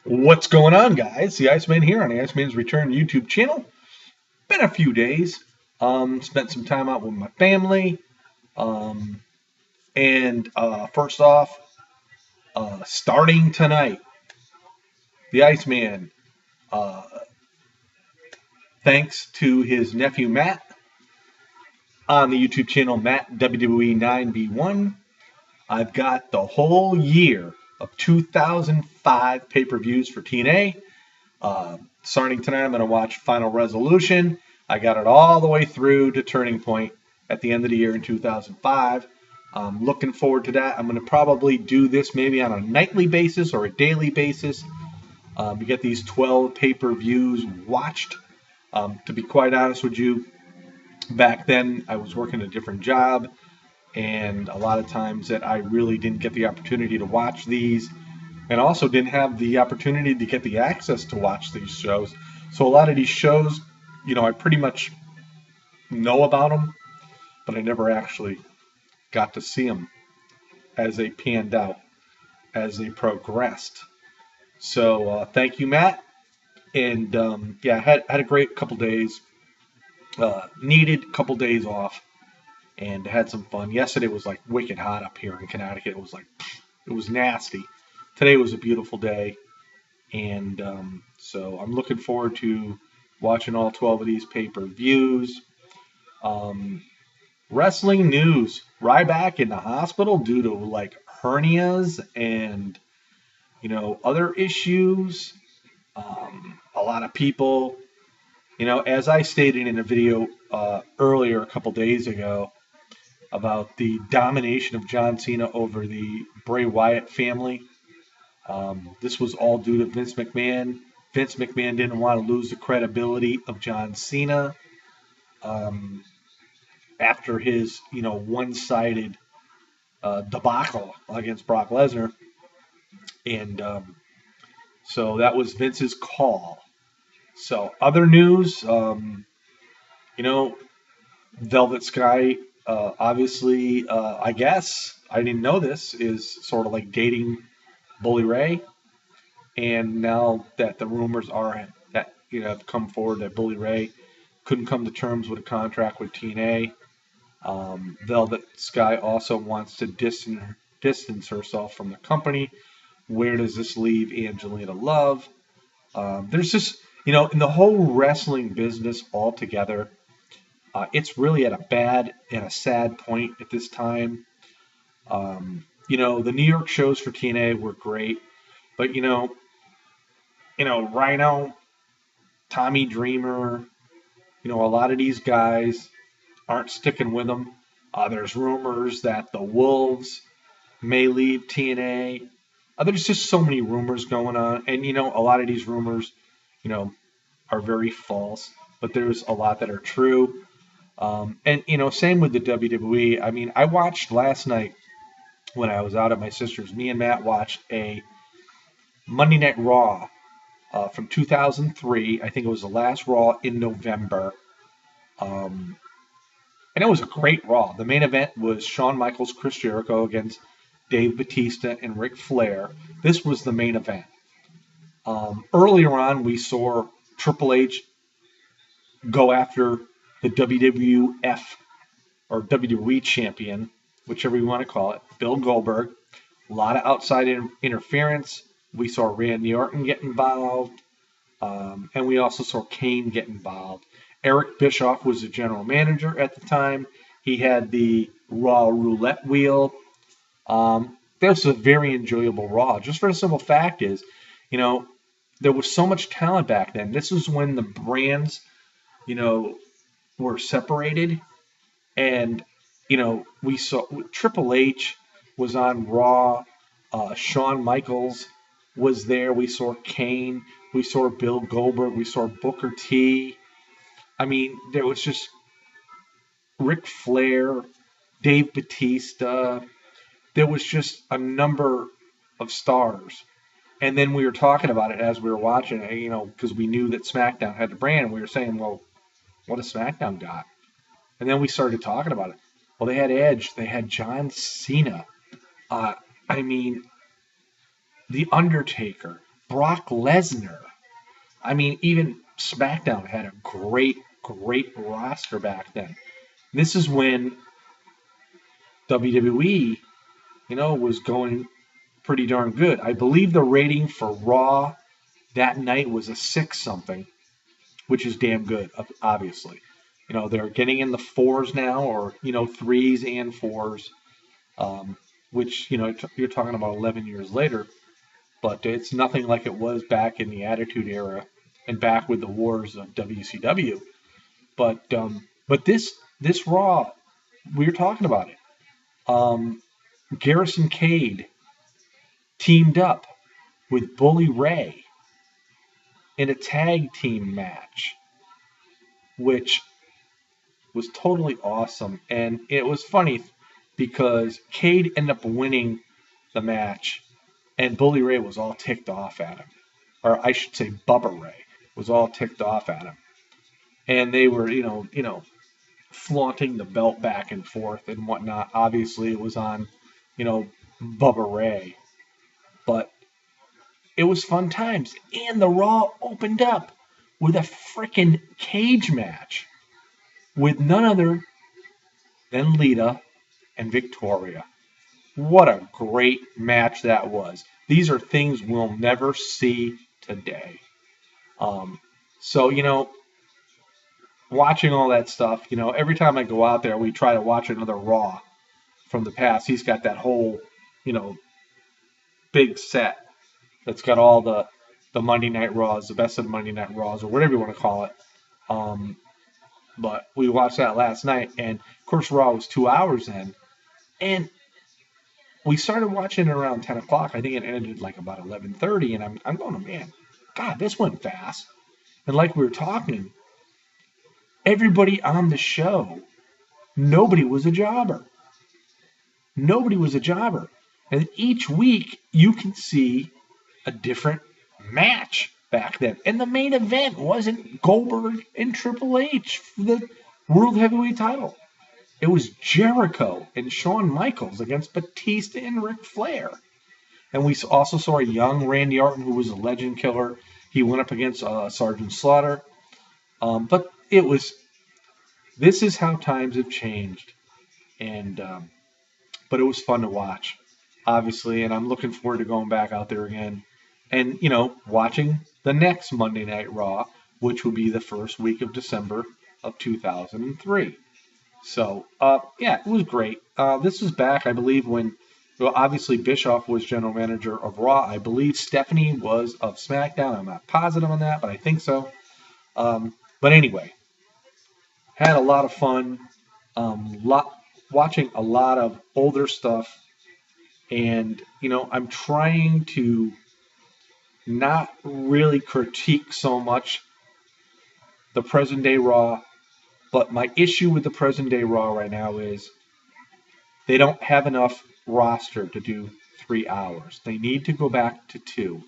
What's going on, guys? The Iceman here on the Iceman's Return YouTube channel. Been a few days. Spent some time out with my family. Um, and first off, starting tonight, the Iceman, uh, thanks to his nephew Matt on the YouTube channel MATTWWE9V1, I've got the whole year of 2005 pay-per-views for TNA. Starting tonight, I'm going to watch Final Resolution. I got it all the way through to Turning Point at the end of the year in 2005. I'm looking forward to that. I'm going to probably do this maybe on a nightly basis or a daily basis to get these 12 pay-per-views watched. To be quite honest with you, back then I was working a different job, and a lot of times that I really didn't get the opportunity to watch these, and also didn't have the opportunity to get the access to watch these shows. So a lot of these shows, I pretty much know about them, but I never actually got to see them as they panned out, as they progressed. So thank you, Matt. And yeah, had a great couple days. Needed a couple days off, and had some fun. Yesterday was like wicked hot up here in Connecticut. It was nasty. Today was a beautiful day, and so I'm looking forward to watching all 12 of these pay-per-views. Wrestling news: Ryback in the hospital due to like hernias and other issues. A lot of people, as I stated in a video earlier a couple days ago about the domination of John Cena over the Bray Wyatt family. This was all due to Vince McMahon. Vince McMahon didn't want to lose the credibility of John Cena after his, one-sided debacle against Brock Lesnar. And so that was Vince's call. So other news, Velvet Sky, obviously, I guess, I didn't know this, is sort of like dating Bully Ray. And now that the rumors are that have come forward that Bully Ray couldn't come to terms with a contract with TNA, Velvet Sky also wants to distance herself from the company. Where does this leave Angelina Love? There's just in the whole wrestling business altogether, it's really at a bad and a sad point at this time. The New York shows for TNA were great, but Rhino, Tommy Dreamer, a lot of these guys aren't sticking with them. There's rumors that the Wolves may leave TNA. There's just so many rumors going on, and a lot of these rumors, are very false, but there's a lot that are true. And same with the WWE. I mean, I watched last night when I was out at my sister's. Me and Matt watched a Monday Night Raw from 2003. I think it was the last Raw in November. And it was a great Raw. The main event was Shawn Michaels, Chris Jericho against Dave Bautista and Ric Flair. This was the main event. Earlier on, we saw Triple H go after the WWF or WWE champion, whichever you want to call it, Bill Goldberg. A lot of outside interference. We saw Randy Orton get involved, and we also saw Kane get involved. Eric Bischoff was the general manager at the time. He had the Raw roulette wheel. That was a very enjoyable Raw. Just for the simple fact is, there was so much talent back then. This was when the brands, were separated. And, we saw Triple H was on Raw. Shawn Michaels was there. We saw Kane. We saw Bill Goldberg. We saw Booker T. I mean, there was just Ric Flair, Dave Bautista. There was just a number of stars. And then we were talking about it as we were watching it, because we knew that SmackDown had the brand. And we were saying, well, what has SmackDown got? And then we started talking about it. Well, they had Edge. They had John Cena. The Undertaker. Brock Lesnar. I mean, even SmackDown had a great roster back then. This is when WWE, was going pretty darn good. I believe the rating for Raw that night was a 6 something, which is damn good, obviously. They're getting in the 4s now, or 3s and 4s, which you're talking about 11 years later, but it's nothing like it was back in the Attitude Era and back with the wars of WCW. But this Raw, we were talking about it. Garrison Cade teamed up with Bully Ray in a tag team match, which was totally awesome. And it was funny because Cade ended up winning the match, and Bully Ray was all ticked off at him. Or I should say Bubba Ray was all ticked off at him. And they were, flaunting the belt back and forth and whatnot. Obviously, it was on, Bubba Ray. But it was fun times. And the Raw opened up with a freaking cage match with none other than Lita and Victoria. What a great match that was. These are things we'll never see today. So, watching all that stuff, every time I go out there, we try to watch another Raw from the past. He's got that whole, big set that's got all the Monday Night Raws, the best of Monday Night Raws, or whatever you want to call it. But we watched that last night, and of course Raw was 2 hours in, and we started watching it around 10 o'clock. I think it ended like about 11:30, and I'm going, man, God, this went fast. And like we were talking, everybody on the show, nobody was a jobber. Nobody was a jobber. And each week you can see a different match back then. And the main event wasn't Goldberg and Triple H for the World Heavyweight title. It was Jericho and Shawn Michaels against Batista and Ric Flair. And we also saw a young Randy Orton who was a legend killer. He went up against Sergeant Slaughter. But this is how times have changed. And but it was fun to watch, obviously. And I'm looking forward to going back out there again and, watching the next Monday Night Raw, which will be the first week of December of 2003. So, yeah, it was great. This was back, I believe, when, obviously Bischoff was general manager of Raw. I believe Stephanie was of SmackDown. I'm not positive on that, but I think so. But anyway, had a lot of fun watching a lot of older stuff. And, I'm trying to not really critique so much the present day Raw. But my issue with the present day Raw right now is they don't have enough roster to do 3 hours. They need to go back to 2.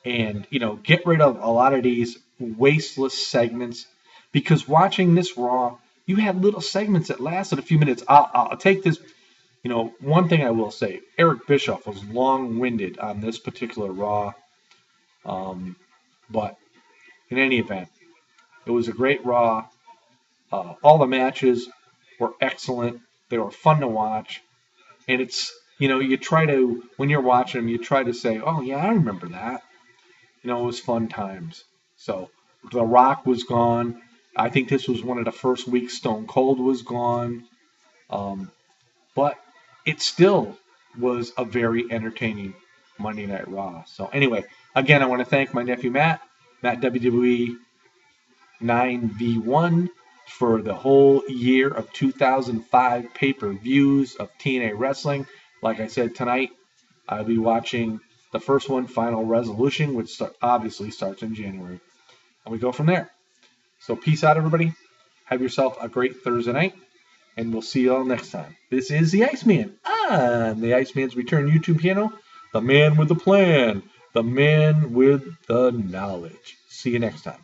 And, get rid of a lot of these wasteless segments. Because watching this Raw, you had little segments that lasted a few minutes. I'll take this. One thing I will say, Eric Bischoff was long-winded on this particular Raw. But in any event, it was a great Raw. All the matches were excellent. They were fun to watch. And it's, you try to, when you're watching them, you try to say, oh, yeah, I remember that. It was fun times. So The Rock was gone. I think this was one of the first weeks Stone Cold was gone. But it still was a very entertaining Monday Night Raw. So anyway, again, I want to thank my nephew Matt WWE9V1, for the whole year of 2005 pay-per-views of TNA Wrestling. Like I said, tonight I'll be watching the first one, Final Resolution, which obviously starts in January. And we go from there. So peace out, everybody. Have yourself a great Thursday night, and we'll see you all next time. This is the Iceman on the Iceman's Return YouTube channel. The man with the plan. The man with the knowledge. See you next time.